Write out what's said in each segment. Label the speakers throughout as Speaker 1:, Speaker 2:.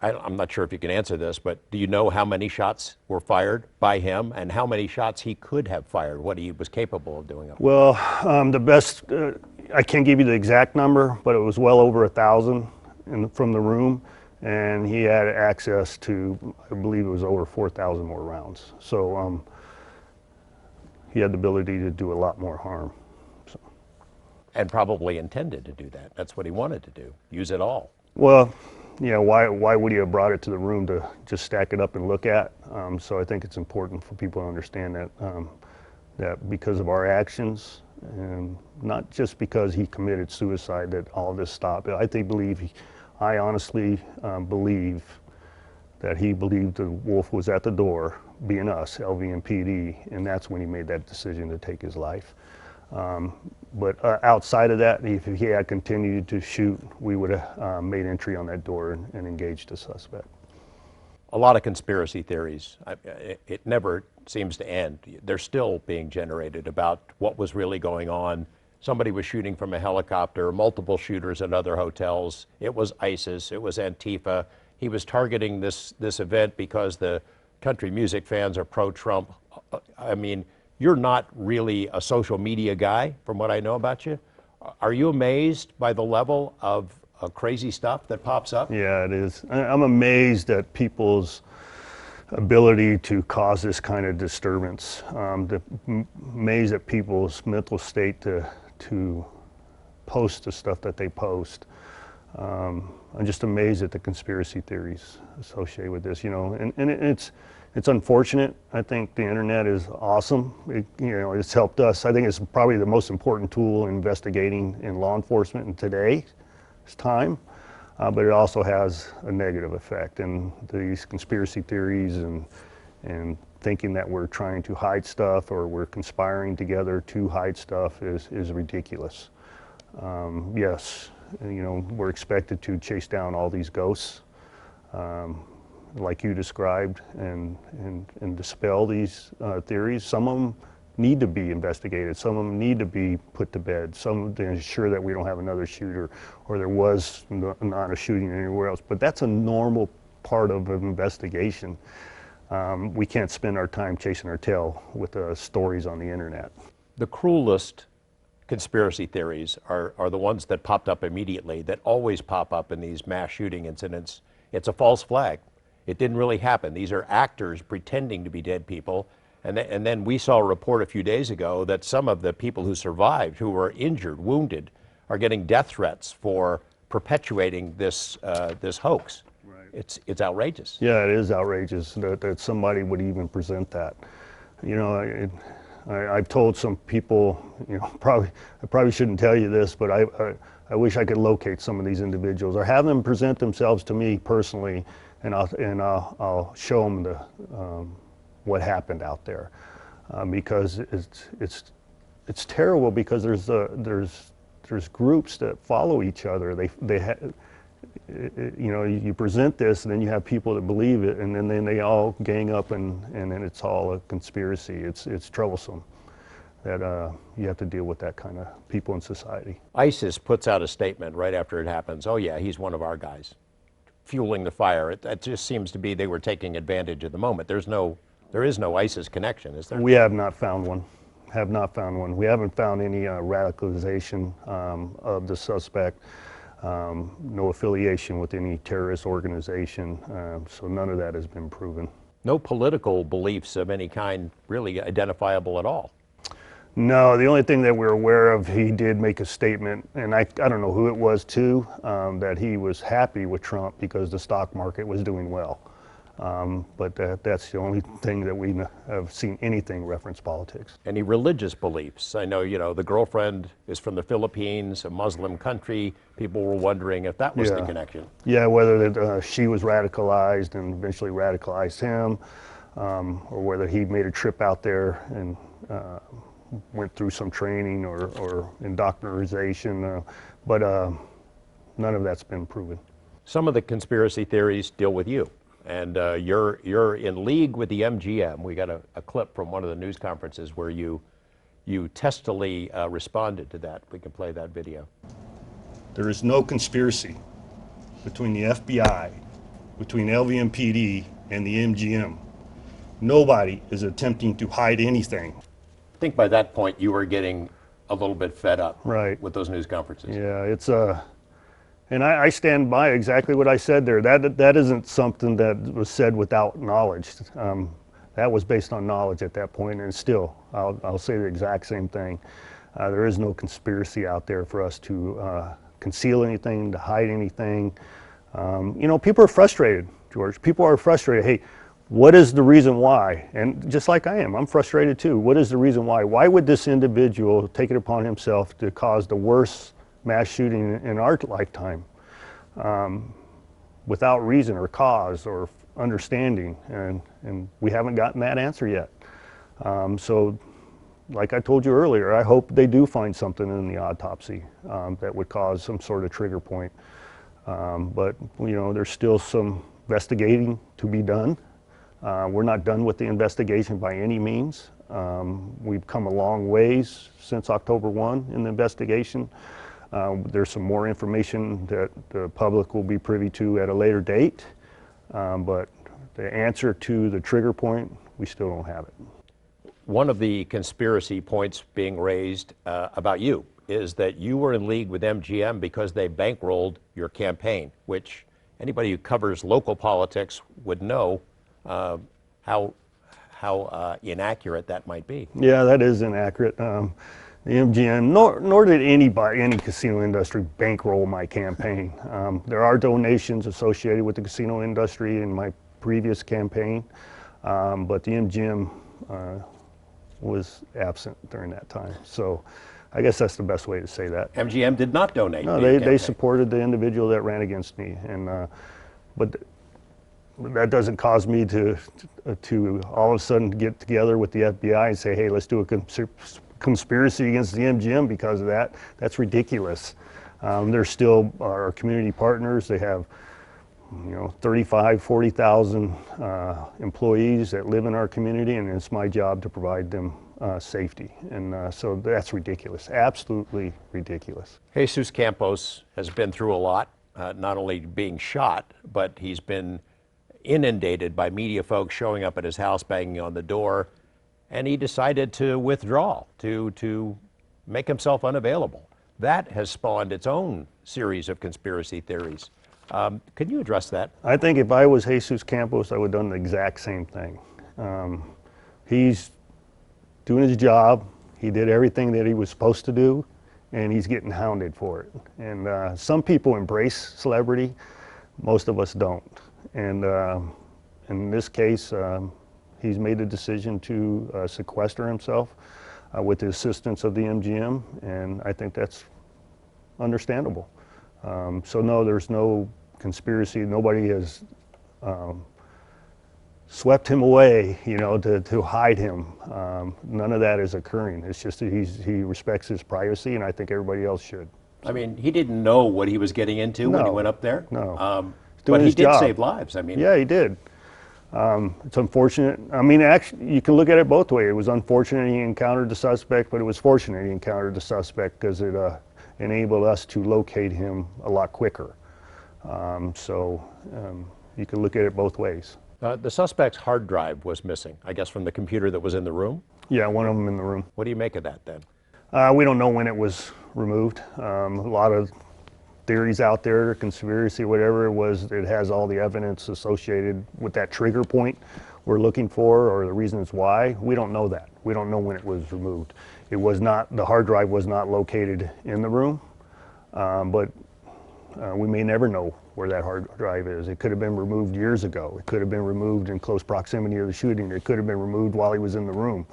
Speaker 1: I'm not sure if you can answer this, but do you know how many shots were fired by him and how many shots he could have fired, what he was capable of doing?
Speaker 2: Well, the best, I can't give you the exact number, but it was well over 1,000 from the room, and he had access to, I believe it was over 4,000 more rounds. So he had the ability to do a lot more harm. So.
Speaker 1: And probably intended to do that. That's what he wanted to do, use it all.
Speaker 2: Well, you know, why would he have brought it to the room to just stack it up and look at? So I think it's important for people to understand that, that because of our actions, and not just because he committed suicide, that all this stopped. I honestly believe that he believed the wolf was at the door, being us, LV and PD, and that's when he made that decision to take his life. But outside of that, if he had continued to shoot, we would have made entry on that door and engaged the suspect.
Speaker 1: A lot of conspiracy theories. It never seems to end. They're still being generated about what was really going on. Somebody was shooting from a helicopter, multiple shooters at other hotels. It was ISIS, it was Antifa. He was targeting this event because the country music fans are pro-Trump. I mean, you're not really a social media guy, from what I know about you. Are you amazed by the level of crazy stuff that pops up?
Speaker 2: Yeah, it is. I'm amazed at people's ability to cause this kind of disturbance. Amazed at people's mental state to post the stuff that they post. I'm just amazed at the conspiracy theories associated with this, you know, and it's unfortunate. I think the internet is awesome. It's helped us. I think it's probably the most important tool in investigating in law enforcement in today's time, but it also has a negative effect. And these conspiracy theories and thinking that we're trying to hide stuff or we're conspiring together to hide stuff is ridiculous. Yes, you know, we're expected to chase down all these ghosts, like you described, and dispel these theories. Some of them need to be investigated. Some of them need to be put to bed. Some to ensure that we don't have another shooter or there was not a shooting anywhere else. But that's a normal part of an investigation. We can't spend our time chasing our tail with stories on the internet.
Speaker 1: The cruelest conspiracy theories are the ones that popped up immediately, that always pop up in these mass shooting incidents. It's a false flag. It didn't really happen. These are actors pretending to be dead people. And then we saw a report a few days ago that some of the people who survived, who were injured, wounded, are getting death threats for perpetuating this hoax. Right. It's outrageous.
Speaker 2: Yeah, it is outrageous that somebody would even present that. You know, I've told some people, you know, I probably shouldn't tell you this, but I wish I could locate some of these individuals or have them present themselves to me personally, and I'll show them what happened out there, because it's terrible, because there's groups that follow each other. You know, you present this, and then you have people that believe it, and then they all gang up, and then it's all a conspiracy. It's troublesome that you have to deal with that kind of people in society.
Speaker 1: ISIS puts out a statement right after it happens. Oh yeah, he's one of our guys, fueling the fire. It just seems to be they were taking advantage of the moment. There is no ISIS connection, is there?
Speaker 2: We have not found one. We haven't found any radicalization of the suspect. No affiliation with any terrorist organization, so none of that has been proven.
Speaker 1: No political beliefs of any kind really identifiable at all?
Speaker 2: No, the only thing that we're aware of, he did make a statement, and I don't know who it was too, that he was happy with Trump because the stock market was doing well. But that's the only thing that we have seen anything reference politics.
Speaker 1: Any religious beliefs? I know, you know, the girlfriend is from the Philippines, a Muslim country. People were wondering if that was the connection.
Speaker 2: Yeah, whether she was radicalized and eventually radicalized him, or whether he made a trip out there and went through some training or indoctrination, but none of that's been proven.
Speaker 1: Some of the conspiracy theories deal with you. And you're in league with the MGM. We got a clip from one of the news conferences where you testily responded to that. We can play that video.
Speaker 2: There is no conspiracy between the FBI between LVMPD and the MGM. Nobody is attempting to hide anything.
Speaker 1: I think by that point you were getting a little bit fed up
Speaker 2: Right.
Speaker 1: with those news conferences.
Speaker 2: Yeah, it's and I stand by exactly what I said there. That isn't something that was said without knowledge. That was based on knowledge at that point, and still, I'll say the exact same thing. There is no conspiracy out there for us to conceal anything, to hide anything. You know, people are frustrated, George. People are frustrated. Hey, what is the reason why? And just like I am, I'm frustrated too. What is the reason why? Why would this individual take it upon himself to cause the worst mass shooting in our lifetime without reason or cause or understanding? And we haven't gotten that answer yet. So like I told you earlier, I hope they do find something in the autopsy that would cause some sort of trigger point. But you know, there's still some investigating to be done. We're not done with the investigation by any means. We've come a long ways since October 1 in the investigation. There's some more information that the public will be privy to at a later date. But the answer to the trigger point, we still don't have it.
Speaker 1: One of the conspiracy points being raised about you is that you were in league with MGM because they bankrolled your campaign, which anybody who covers local politics would know how inaccurate that might be.
Speaker 2: Yeah, that is inaccurate. The MGM, nor did any casino industry bankroll my campaign. There are donations associated with the casino industry in my previous campaign, but the MGM was absent during that time. So I guess that's the best way to say that.
Speaker 1: MGM did not donate.
Speaker 2: No, they supported the individual that ran against me, and but that doesn't cause me to all of a sudden get together with the FBI and say, hey, let's do a conspiracy against the MGM because of that. That's ridiculous. They're still our community partners. They have, you know, 35, 40,000 employees that live in our community, and it's my job to provide them safety. And so that's ridiculous, absolutely ridiculous.
Speaker 1: Jesus Campos has been through a lot, not only being shot, but he's been inundated by media folks showing up at his house, banging on the door, and he decided to withdraw, to make himself unavailable. That has spawned its own series of conspiracy theories. Can you address that?
Speaker 2: I think if I was Jesus Campos, I would have done the exact same thing. He's doing his job. He did everything that he was supposed to do, and he's getting hounded for it. And some people embrace celebrity, most of us don't. And in this case, he's made the decision to sequester himself with the assistance of the MGM, and I think that's understandable. So no, there's no conspiracy. Nobody has swept him away, you know, to hide him. None of that is occurring. It's just that he respects his privacy, and I think everybody else should.
Speaker 1: I mean, he didn't know what he was getting into when he went up there.
Speaker 2: No.
Speaker 1: But he did save lives. I mean,
Speaker 2: yeah, he did. It's unfortunate. I mean, actually, you can look at it both ways. It was unfortunate he encountered the suspect, but it was fortunate he encountered the suspect because it enabled us to locate him a lot quicker. So you can look at it both ways.
Speaker 1: The suspect's hard drive was missing, I guess, from the computer that was in the room?
Speaker 2: Yeah, one of them in the room.
Speaker 1: What do you make of that then?
Speaker 2: We don't know when it was removed. A lot of theories out there, conspiracy, whatever it was, it has all the evidence associated with that trigger point we're looking for or the reasons why. We don't know that. We don't know when it was removed. It was not, the hard drive was not located in the room, but we may never know where that hard drive is. It could have been removed years ago. It could have been removed in close proximity of the shooting. It could have been removed while he was in the room.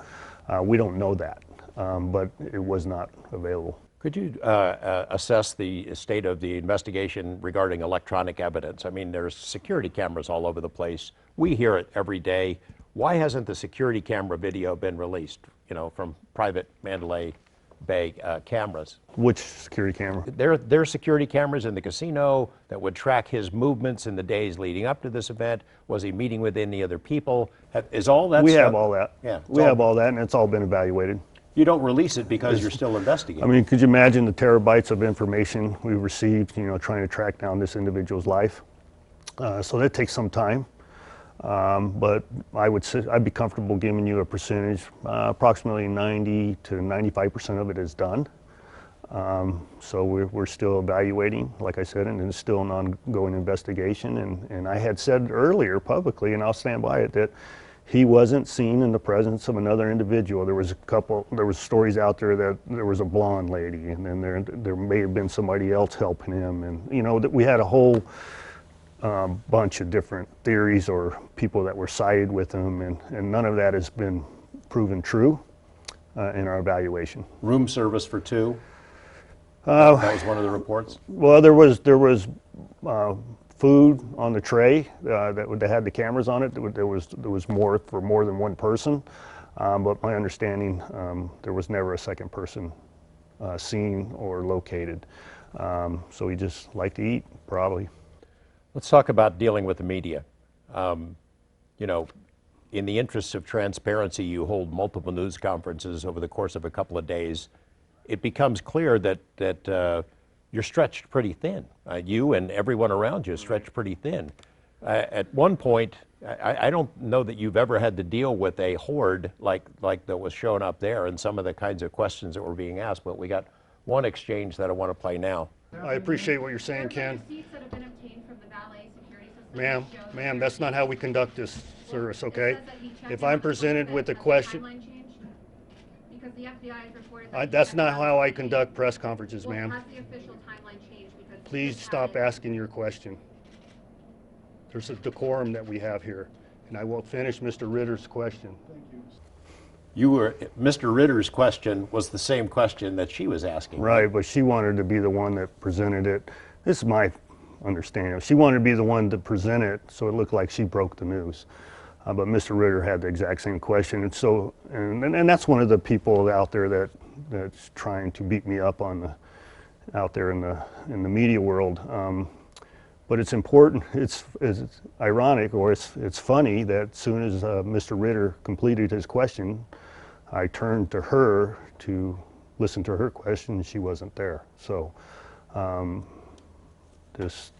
Speaker 2: We don't know that, but it was not available.
Speaker 1: Could you assess the state of the investigation regarding electronic evidence? I mean, there's security cameras all over the place. We hear it every day. Why hasn't the security camera video been released, you know, from private Mandalay Bay cameras?
Speaker 2: Which security camera?
Speaker 1: There are security cameras in the casino that would track his movements in the days leading up to this event. Was he meeting with any other people? Is all that
Speaker 2: We
Speaker 1: stuff?
Speaker 2: have all that.
Speaker 1: Yeah,
Speaker 2: we have all that, and it's all been evaluated.
Speaker 1: You don't release it because you're still investigating.
Speaker 2: I mean, could you imagine the terabytes of information we received, you know, trying to track down this individual's life? So that takes some time. But I'd be comfortable giving you a percentage. Approximately 90 to 95% of it is done. So we're still evaluating, like I said, and it's still an ongoing investigation. And I had said earlier publicly, and I'll stand by it, that he wasn't seen in the presence of another individual. There was stories out there that there was a blonde lady, and then there may have been somebody else helping him. And, you know, that we had a whole bunch of different theories or people that were sided with him, and none of that has been proven true in our evaluation.
Speaker 1: Room service for two? That was one of the reports?
Speaker 2: Well, there was food on the tray that had the cameras on it. There was more for more than one person, but my understanding, there was never a second person seen or located. So he just liked to eat, probably.
Speaker 1: Let's talk about dealing with the media. You know, in the interests of transparency, you hold multiple news conferences over the course of a couple of days. It becomes clear that you're stretched pretty thin. You and everyone around you is stretched pretty thin. At one point, I don't know that you've ever had to deal with a horde like that was shown up there and some of the kinds of questions that were being asked, but we got one exchange that I want to play now.
Speaker 2: I appreciate what you're saying, Ken. Ma'am, that's not how we conduct this service, okay? If I'm presented with a question, that's not how I conduct press conferences, ma'am. Please stop asking your question. There's a decorum that we have here, and I will finish Mr. Ritter's question.
Speaker 1: Mr. Ritter's question was the same question that she was asking.
Speaker 2: Right, but she wanted to be the one that presented it. This is my understanding. She wanted to be the one to present it, so it looked like she broke the news. But Mr. Ritter had the exact same question, and so and that's one of the people out there that's trying to beat me up out there in the media world. But it's important. It's ironic, or it's funny that as soon as Mr. Ritter completed his question, I turned to her to listen to her question, and she wasn't there. So this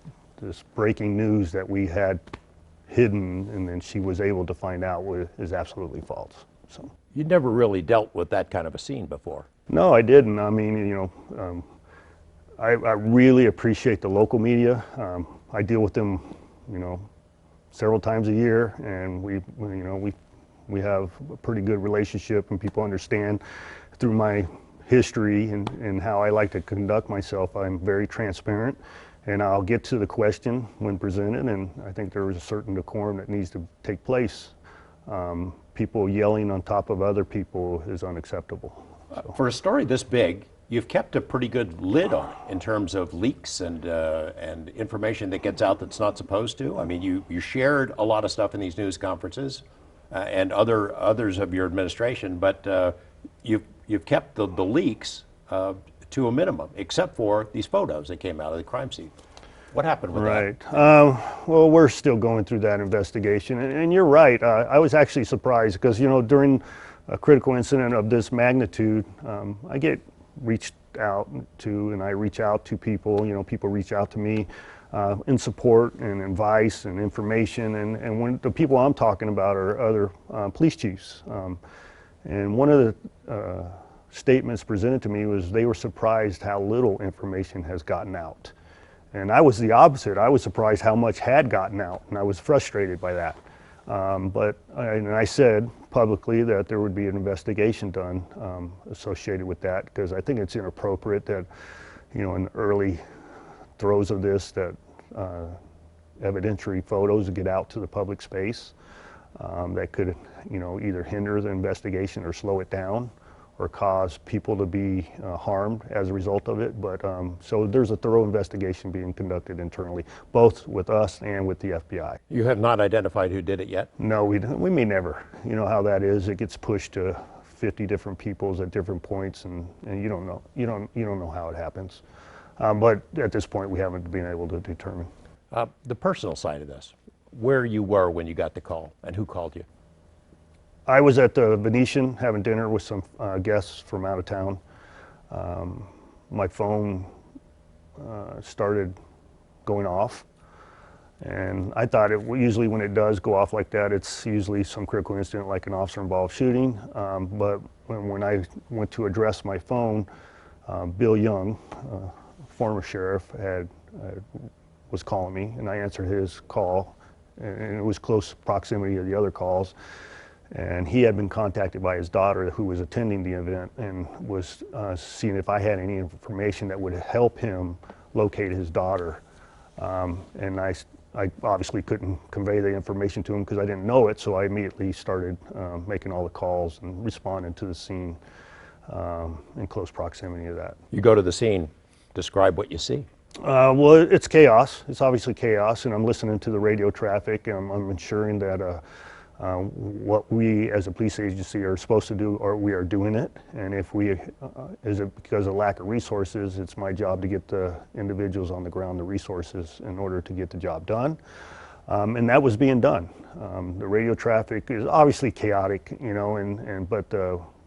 Speaker 2: breaking news that we had hidden and then she was able to find out is absolutely false. So
Speaker 1: you never really dealt with that kind of a scene before.
Speaker 2: No, I didn't. I mean, you know, I really appreciate the local media. I deal with them, you know, several times a year, and we have a pretty good relationship, and people understand through my history and how I like to conduct myself. I'm very transparent, and I'll get to the question when presented, and I think there is a certain decorum that needs to take place. People yelling on top of other people is unacceptable. So.
Speaker 1: For a story this big, you've kept a pretty good lid on it in terms of leaks and information that gets out that's not supposed to. I mean, you shared a lot of stuff in these news conferences and others of your administration, but you've kept the leaks to a minimum, except for these photos that came out of the crime scene. What happened with that?
Speaker 2: Right. Well, we're still going through that investigation, and you're right. I was actually surprised because, you know, during a critical incident of this magnitude, I get reached out to, and I reach out to people. You know, people reach out to me in support and advice and information, and when the people I'm talking about are other police chiefs. And one of the statements presented to me was they were surprised how little information has gotten out. And I was the opposite. I was surprised how much had gotten out, and I was frustrated by that. But I said publicly that there would be an investigation done associated with that, because I think it's inappropriate that, you know, in the early throes of this, that evidentiary photos get out to the public space that could, you know, either hinder the investigation or slow it down, or cause people to be harmed as a result of it. But so there's a thorough investigation being conducted internally, both with us and with the FBI.
Speaker 1: You have not identified who did it yet?
Speaker 2: No, we may never. You know how that is. It gets pushed to 50 different peoples at different points, and you don't know. You don't know how it happens. But at this point, we haven't been able to determine.
Speaker 1: The personal side of this, where you were when you got the call, and who called you?
Speaker 2: I was at the Venetian having dinner with some guests from out of town. My phone started going off, And I thought usually when it does go off like that, it's usually some critical incident like an officer-involved shooting. But when I went to address my phone, Bill Young, former sheriff, was calling me, and I answered his call, and it was close proximity to the other calls. And he had been contacted by his daughter, who was attending the event, and was seeing if I had any information that would help him locate his daughter. And I obviously couldn't convey the information to him because I didn't know it, so I immediately started making all the calls and responding to the scene in close proximity to that.
Speaker 1: You go to the scene, describe what you see.
Speaker 2: Well, it's chaos. It's obviously chaos, and I'm listening to the radio traffic, and I'm ensuring that what we as a police agency are supposed to do, or we are doing it. And if we, is it because of lack of resources, it's my job to get the individuals on the ground the resources in order to get the job done. And that was being done. The radio traffic is obviously chaotic, you know, but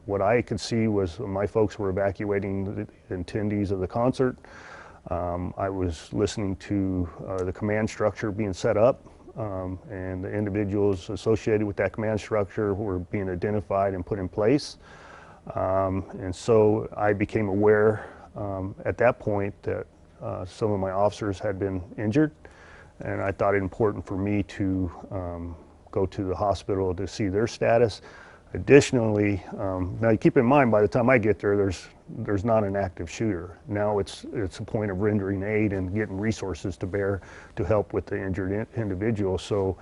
Speaker 2: what I could see was my folks were evacuating the attendees of the concert. I was listening to the command structure being set up. And the individuals associated with that command structure were being identified and put in place. And so I became aware at that point that some of my officers had been injured, and I thought it important for me to go to the hospital to see their status. Additionally, now you keep in mind, by the time I get there, there's not an active shooter. Now it's a point of rendering aid and getting resources to bear to help with the injured individual. So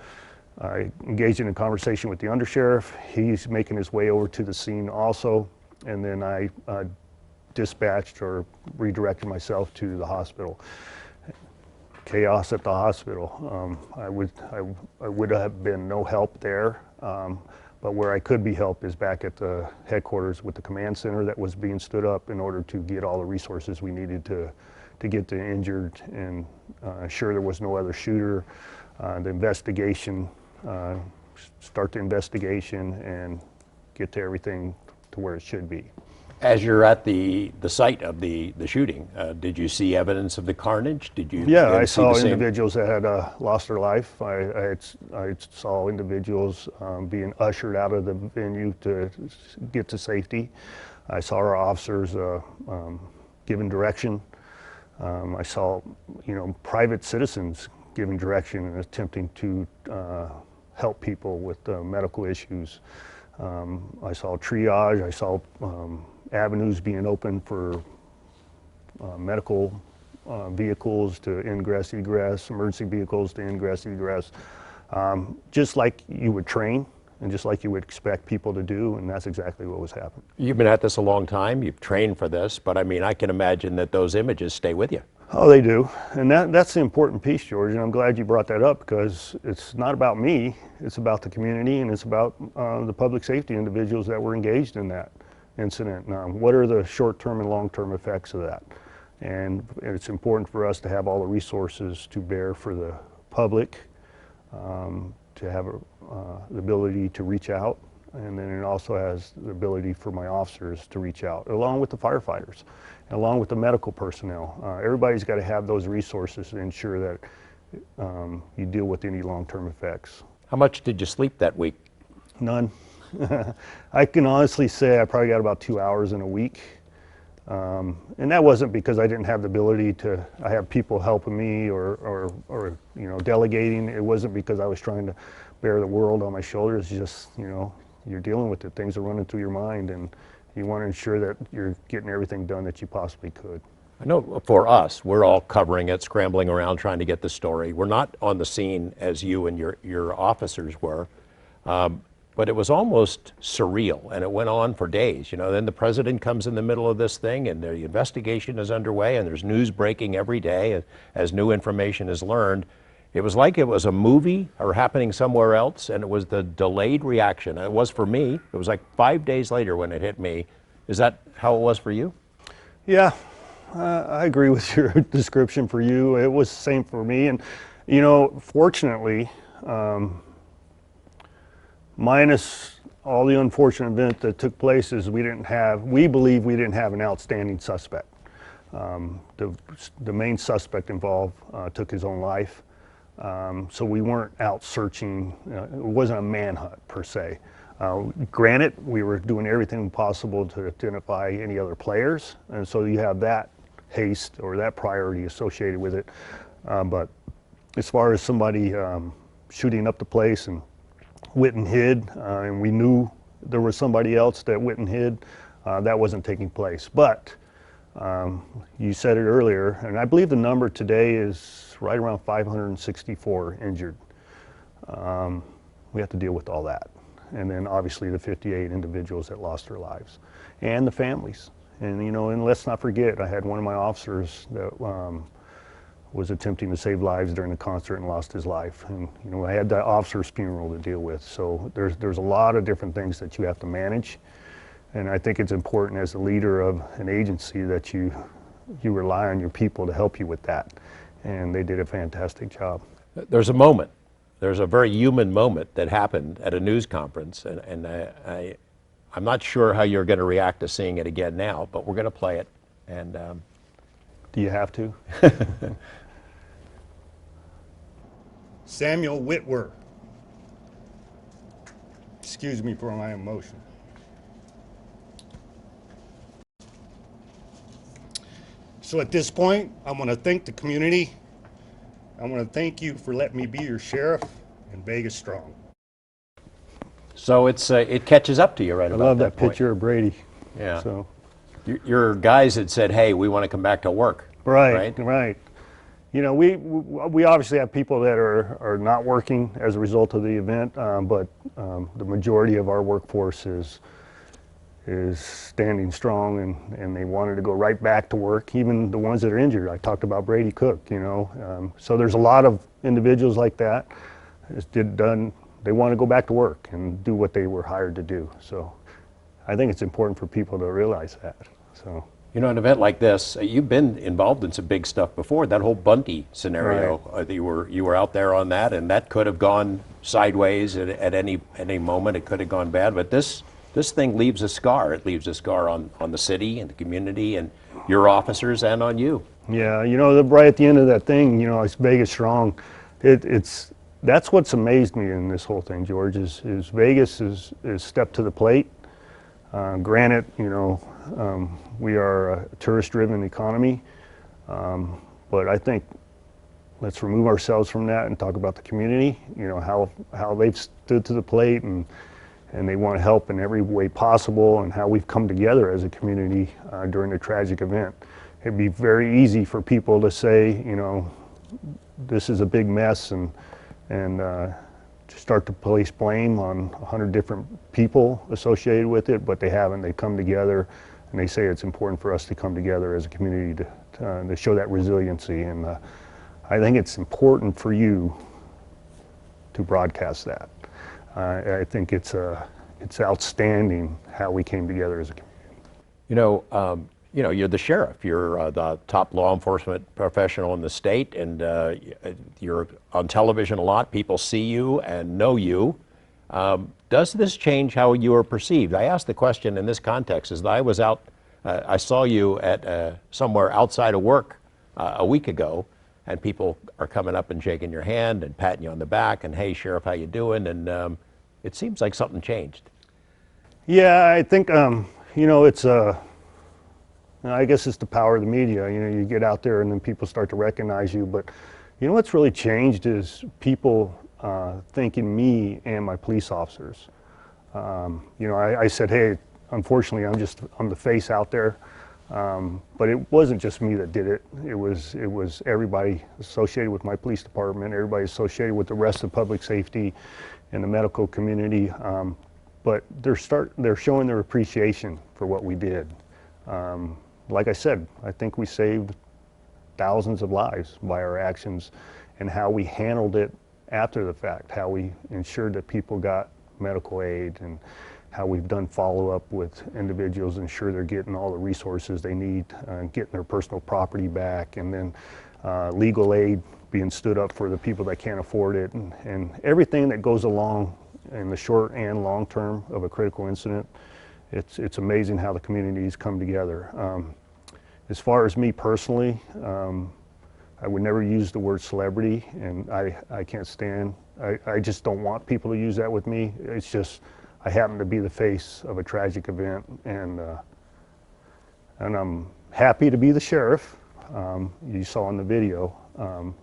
Speaker 2: I engaged in a conversation with the undersheriff. He's making his way over to the scene also, and then I dispatched or redirected myself to the hospital. Chaos at the hospital. I would have been no help there. But where I could be helped is back at the headquarters with the command center that was being stood up in order to get all the resources we needed to get the injured and ensure there was no other shooter. The investigation, start the investigation and get to everything to where it should be.
Speaker 1: As you're at the site of the shooting, did you see evidence of the carnage? Did you?
Speaker 2: Yeah, I saw individuals that had lost their life. I saw individuals being ushered out of the venue to get to safety. I saw our officers giving direction. I saw, you know, private citizens giving direction and attempting to help people with medical issues. I saw triage. I saw avenues being open for medical vehicles to ingress, egress, emergency vehicles to ingress, egress, just like you would train and just like you would expect people to do, and that's exactly what was happening.
Speaker 1: You've been at this a long time, you've trained for this, but I mean, I can imagine that those images stay with you.
Speaker 2: Oh, they do, and that's the important piece, George, and I'm glad you brought that up because it's not about me, it's about the community, and it's about the public safety individuals that were engaged in that incident. What are the short-term and long-term effects of that? And it's important for us to have all the resources to bear for the public, to have the ability to reach out, and then it also has the ability for my officers to reach out, along with the firefighters, along with the medical personnel. Everybody's got to have those resources to ensure that you deal with any long-term effects.
Speaker 1: How much did you sleep that week?
Speaker 2: None. I can honestly say I probably got about 2 hours in a week. And that wasn't because I didn't have the ability to, I have people helping me or you know, delegating. It wasn't because I was trying to bear the world on my shoulders. It's just, you know, you're dealing with it. Things are running through your mind and you want to ensure that you're getting everything done that you possibly could.
Speaker 1: I know for us, we're all covering it, scrambling around trying to get the story. We're not on the scene as you and your officers were. But it was almost surreal, and it went on for days. You know, then the president comes in the middle of this thing, and the investigation is underway, and there's news breaking every day as new information is learned. It was like it was a movie or happening somewhere else, and it was the delayed reaction. It was for me. It was like 5 days later when it hit me. Is that how it was for you?
Speaker 2: Yeah, I agree with your description for you. It was the same for me, and you know, fortunately, minus all the unfortunate event that took place is we believe we didn't have an outstanding suspect. The main suspect involved took his own life. So we weren't out searching. It wasn't a manhunt per se. Granted, we were doing everything possible to identify any other players, and so you have that haste or that priority associated with it. But as far as somebody shooting up the place and went and hid, and we knew there was somebody else that went and hid, that wasn't taking place. But you said it earlier, and I believe the number today is right around 564 injured. We have to deal with all that. And then obviously the 58 individuals that lost their lives and the families. And, you know, and let's not forget, I had one of my officers that was attempting to save lives during the concert and lost his life. And, you know, I had that officer's funeral to deal with. So there's a lot of different things that you have to manage. And I think it's important as a leader of an agency that you rely on your people to help you with that. And they did a fantastic job.
Speaker 1: There's a moment. There's a very human moment that happened at a news conference, and I'm not sure how you're going to react to seeing it again now, but we're going to play it. And
Speaker 2: do you have to?
Speaker 3: Samuel Whitwer. Excuse me for my emotion. So at this point, I want to thank the community. I want to thank you for letting me be your sheriff in Vegas Strong.
Speaker 1: So it catches up to you right
Speaker 2: I
Speaker 1: about
Speaker 2: love
Speaker 1: that
Speaker 2: that
Speaker 1: point.
Speaker 2: picture of Brady.
Speaker 1: Yeah.
Speaker 2: So.
Speaker 1: Your guys had said, hey, we want to come back to work.
Speaker 2: Right. You know, we obviously have people that are not working as a result of the event, but the majority of our workforce is standing strong, and they wanted to go right back to work, even the ones that are injured. I talked about Brady Cook, you know. So there's a lot of individuals like that. They want to go back to work and do what they were hired to do. So I think it's important for people to realize that. So.
Speaker 1: You know, an event like this, you've been involved in some big stuff before. That whole Bundy scenario,
Speaker 2: right.
Speaker 1: You were out there on that, and that could have gone sideways at any moment. It could have gone bad, but this thing leaves a scar. It leaves a scar on the city and the community and your officers and on you.
Speaker 2: Yeah, you know, right at the end of that thing, you know, it's Vegas Strong. That's what's amazed me in this whole thing, George, is Vegas is stepped to the plate. Granted, you know, we are a tourist-driven economy, but I think let's remove ourselves from that and talk about the community, you know, how they've stood to the plate and they want to help in every way possible, and how we've come together as a community during a tragic event. It'd be very easy for people to say, you know, this is a big mess, and to start to place blame on 100 different people associated with it, but they haven't. They come together, and they say it's important for us to come together as a community to show that resiliency. And I think it's important for you to broadcast that. I think it's outstanding how we came together as a community.
Speaker 1: You know, you're the sheriff. You're the top law enforcement professional in the state, and you're on television a lot. People see you and know you. Does this change how you are perceived? I asked the question in this context as I was out. I saw you at somewhere outside of work a week ago, and people are coming up and shaking your hand and patting you on the back and, hey, Sheriff, how you doing? And it seems like something changed.
Speaker 2: Yeah, I think, you know, it's I guess it's the power of the media. You know, you get out there and then people start to recognize you. But you know what's really changed is people thanking me and my police officers. You know, I said, hey, unfortunately, I'm the face out there. But it wasn't just me that did it. It was everybody associated with my police department, everybody associated with the rest of public safety and the medical community. But they're showing their appreciation for what we did. Like I said, I think we saved thousands of lives by our actions and how we handled it after the fact, how we ensured that people got medical aid, and how we've done follow-up with individuals, ensure they're getting all the resources they need, getting their personal property back, and then legal aid being stood up for the people that can't afford it, and everything that goes along in the short and long term of a critical incident. It's amazing how the communities come together. As far as me personally, I would never use the word celebrity, and I can't stand, I just don't want people to use that with me. It's just, I happen to be the face of a tragic event, and I'm happy to be the sheriff, you saw in the video,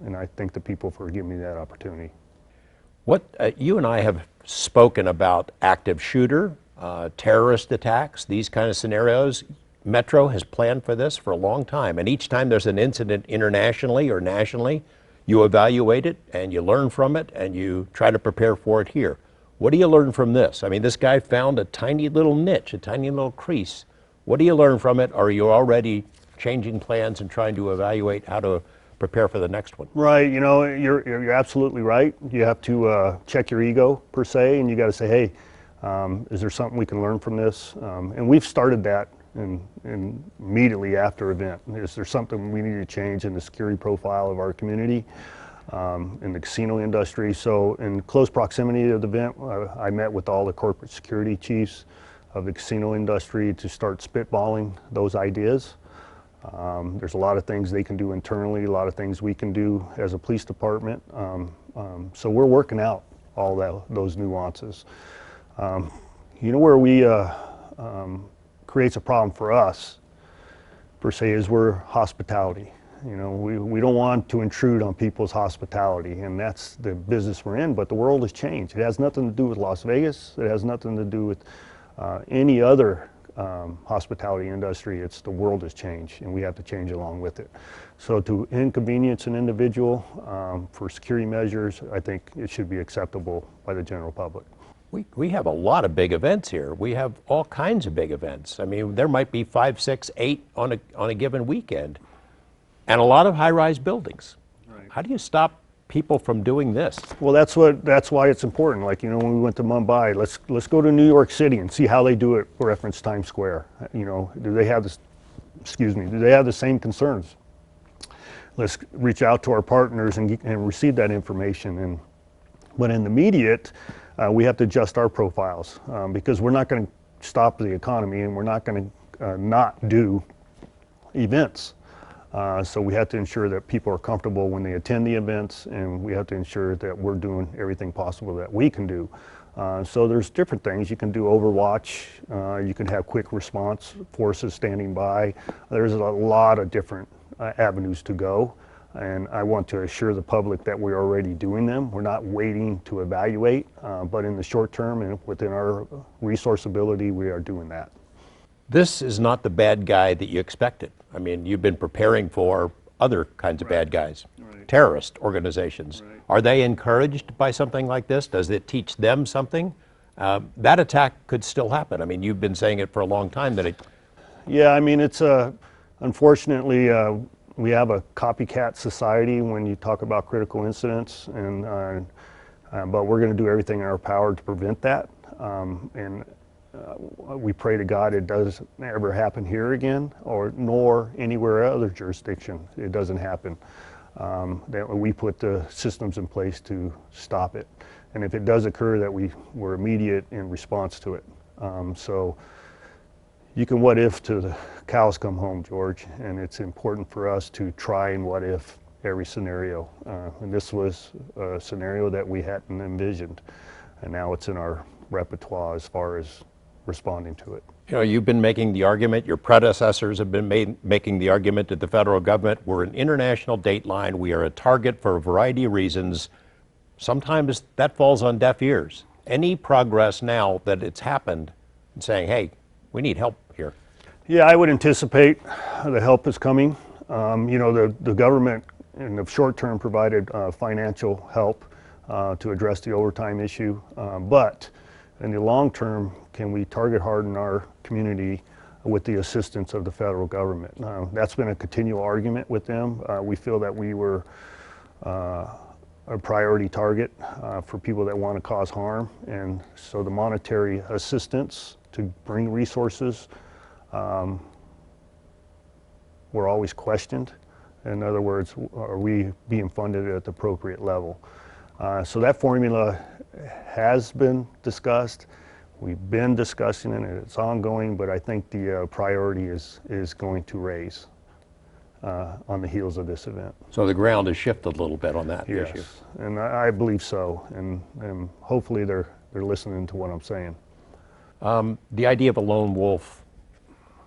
Speaker 2: and I thank the people for giving me that opportunity.
Speaker 1: What you and I have spoken about active shooter, terrorist attacks, these kind of scenarios. Metro has planned for this for a long time, and each time there's an incident internationally or nationally, you evaluate it and you learn from it and you try to prepare for it here. What do you learn from this? I mean, this guy found a tiny little niche, a tiny little crease. What do you learn from it? Or are you already changing plans and trying to evaluate how to prepare for the next one?
Speaker 2: Right, you know, you're absolutely right. You have to check your ego, per se, and you got to say, hey, is there something we can learn from this? And we've started that in immediately after event. Is there something we need to change in the security profile of our community, in the casino industry? So in close proximity to the event, I met with all the corporate security chiefs of the casino industry to start spitballing those ideas. There's a lot of things they can do internally, a lot of things we can do as a police department. So we're working out all those nuances. You know where we creates a problem for us, per se, is we're hospitality. You know, we don't want to intrude on people's hospitality, and that's the business we're in, but the world has changed. It has nothing to do with Las Vegas. It has nothing to do with any other hospitality industry. It's the world has changed, and we have to change along with it. So to inconvenience an individual for security measures, I think it should be acceptable by the general public.
Speaker 1: We have a lot of big events here. We have all kinds of big events. I mean, there might be 5, 6, 8 on a given weekend, and a lot of high-rise buildings. Right. How do you stop people from doing this?
Speaker 2: Well, that's why it's important. Like, you know, when we went to Mumbai, let's go to New York City and see how they do it. Reference Times Square. You know, do they have this? Excuse me. Do they have the same concerns? Let's reach out to our partners and receive that information. But in the immediate, we have to adjust our profiles because we're not going to stop the economy, and we're not going to not do events. So we have to ensure that people are comfortable when they attend the events, and we have to ensure that we're doing everything possible that we can do. So there's different things. You can do overwatch, you can have quick response forces standing by. There's a lot of different avenues to go, and I want to assure the public that we're already doing them. We're not waiting to evaluate, but in the short term and within our resource ability, we are doing that.
Speaker 1: This is not the bad guy that you expected. I mean, you've been preparing for other kinds of bad guys, terrorist organizations. Right. Are they encouraged by something like this? Does it teach them something? That attack could still happen. I mean, you've been saying it for a long time that it...
Speaker 2: Yeah, I mean, it's unfortunately, we have a copycat society when you talk about critical incidents, and but we're going to do everything in our power to prevent that. We pray to God it doesn't ever happen here again, nor anywhere other jurisdiction. It doesn't happen. That we put the systems in place to stop it, and if it does occur, that we're immediate in response to it. So you can what if to the cows come home, George, and it's important for us to try and what if every scenario. And this was a scenario that we hadn't envisioned, and now it's in our repertoire as far as responding to it.
Speaker 1: You know, you've been making the argument, your predecessors have been making the argument to the federal government, we're an international dateline, we are a target for a variety of reasons. Sometimes that falls on deaf ears. Any progress now that it's happened and saying, hey, we need help here?
Speaker 2: Yeah, I would anticipate the help is coming. You know, the government in the short term provided financial help to address the overtime issue, but in the long term, can we target harden our community with the assistance of the federal government? That's been a continual argument with them. We feel that we were a priority target for people that want to cause harm, and so the monetary assistance to bring resources were always questioned. In other words, are we being funded at the appropriate level? So that formula has been discussed. We've been discussing it, and it's ongoing, but I think the priority is going to raise. on the heels of this event.
Speaker 1: So the ground has shifted a little bit on that issue.
Speaker 2: Yes, and I believe so, and hopefully they're listening to what I'm saying.
Speaker 1: The idea of a lone wolf,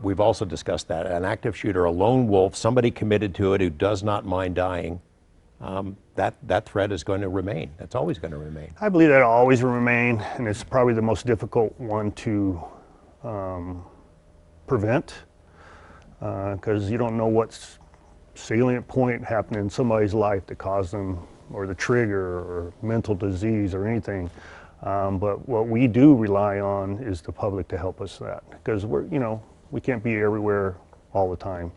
Speaker 1: we've also discussed that. An active shooter, a lone wolf, somebody committed to it who does not mind dying, that threat is going to remain. That's always going to remain.
Speaker 2: I believe that'll always remain, and it's probably the most difficult one to prevent, because you don't know what's salient point happened in somebody's life that caused them, or the trigger, or mental disease, or anything. But what we do rely on is the public to help us that, because we can't be everywhere all the time,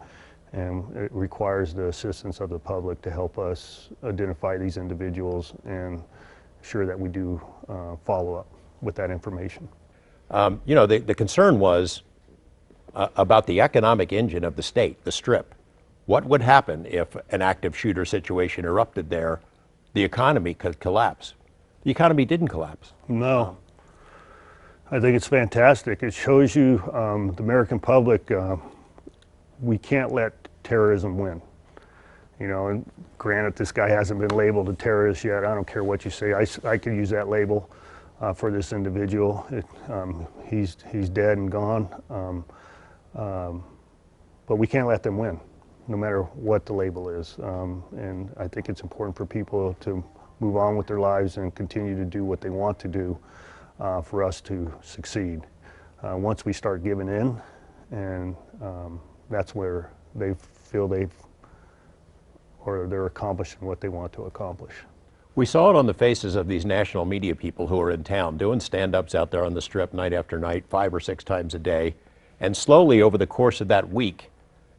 Speaker 2: and it requires the assistance of the public to help us identify these individuals and ensure that we do follow up with that information.
Speaker 1: The concern was about the economic engine of the state, the Strip. What would happen if an active shooter situation erupted there? The economy could collapse. The economy didn't collapse.
Speaker 2: No. I think it's fantastic. It shows you, the American public, we can't let terrorism win. And granted, this guy hasn't been labeled a terrorist yet. I don't care what you say. I could use that label for this individual. He's dead and gone. But we can't let them win, no matter what the label is. And I think it's important for people to move on with their lives and continue to do what they want to do for us to succeed. Once we start giving in, and that's where they feel they're accomplishing what they want to accomplish.
Speaker 1: We saw it on the faces of these national media people who are in town doing stand-ups out there on the Strip night after night, 5 or 6 times a day. And slowly over the course of that week,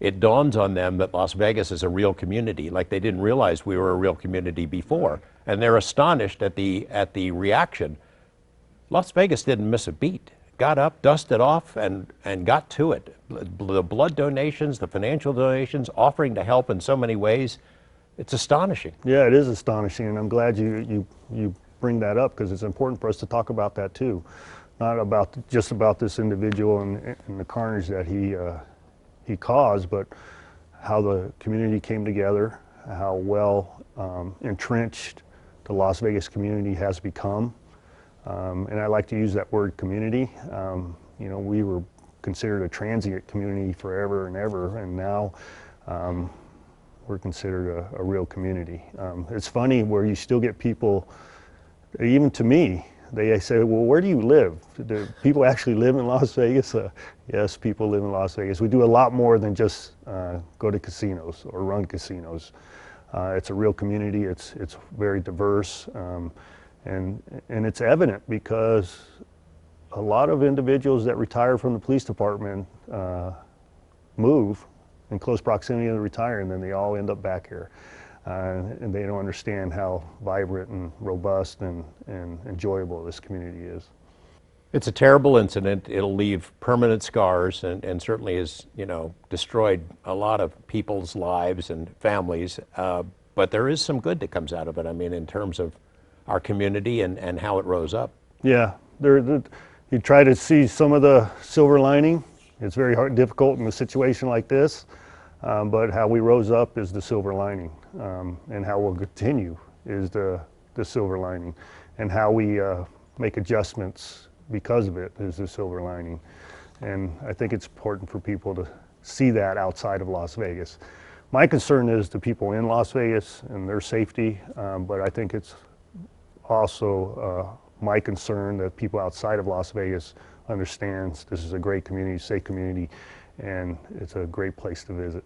Speaker 1: it dawns on them that Las Vegas is a real community, like they didn't realize we were a real community before. And they're astonished at the reaction. Las Vegas didn't miss a beat. Got up, dusted off, and got to it. The blood donations, the financial donations, offering to help in so many ways. It's astonishing.
Speaker 2: Yeah, it is astonishing, and I'm glad you bring that up, because it's important for us to talk about that too. Not just about this individual and the carnage that he caused, but how the community came together, how well entrenched the Las Vegas community has become. And I like to use that word community. We were considered a transient community forever and ever, and now we're considered a real community. It's funny where you still get people, even to me, they say, well, where do you live? Do people actually live in Las Vegas? Yes, people live in Las Vegas. We do a lot more than just go to casinos or run casinos. It's a real community. It's very diverse, and it's evident because a lot of individuals that retire from the police department move in close proximity to retire, and then they all end up back here. And they don't understand how vibrant and robust and enjoyable this community is.
Speaker 1: It's a terrible incident. It'll leave permanent scars and certainly has, destroyed a lot of people's lives and families. But there is some good that comes out of it. I mean, in terms of our community and how it rose up.
Speaker 2: Yeah, you try to see some of the silver lining. It's very difficult in a situation like this. But how we rose up is the silver lining, and how we'll continue is the silver lining, and how we make adjustments because of it is the silver lining. And I think it's important for people to see that outside of Las Vegas. My concern is the people in Las Vegas and their safety, but I think it's also my concern that people outside of Las Vegas understands this is a great community, safe community, and it's a great place to visit.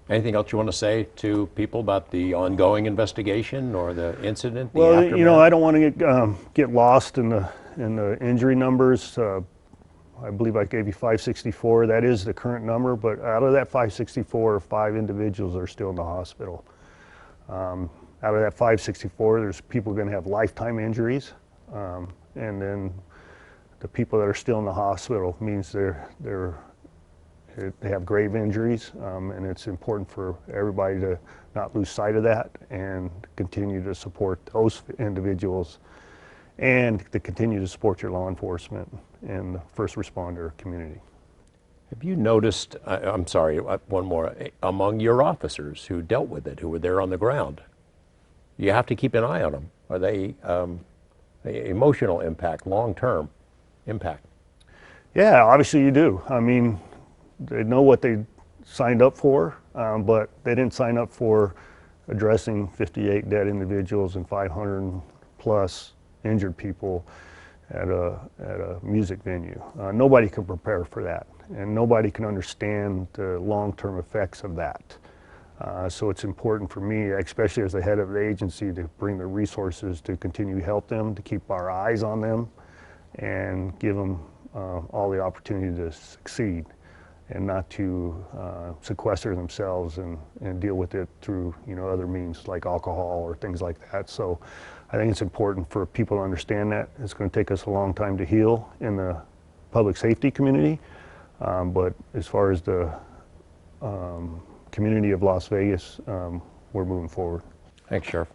Speaker 1: Anything else you want to say to people about the ongoing investigation or the incident?
Speaker 2: Well,
Speaker 1: aftermath?
Speaker 2: I don't want to get lost in the injury numbers. I believe I gave you 564. That is the current number, but out of that 564, 5 individuals are still in the hospital. Out of that 564, there's people going to have lifetime injuries, and then the people that are still in the hospital means they have grave injuries, and it's important for everybody to not lose sight of that and continue to support those individuals and to continue to support your law enforcement and the first responder community.
Speaker 1: Have you noticed, I'm sorry, one more, among your officers who dealt with it, who were there on the ground, you have to keep an eye on them. Are they emotional impact, long-term impact?
Speaker 2: Yeah, obviously you do. I mean, they know what they signed up for, but they didn't sign up for addressing 58 dead individuals and 500 plus injured people at a music venue. Nobody can prepare for that, and nobody can understand the long-term effects of that. So it's important for me, especially as the head of the agency, to bring the resources to continue to help them, to keep our eyes on them, and give them all the opportunity to succeed, and not to sequester themselves and deal with it through other means like alcohol or things like that. So I think it's important for people to understand that. It's going to take us a long time to heal in the public safety community, but as far as the community of Las Vegas, we're moving forward.
Speaker 1: Thanks, Sheriff.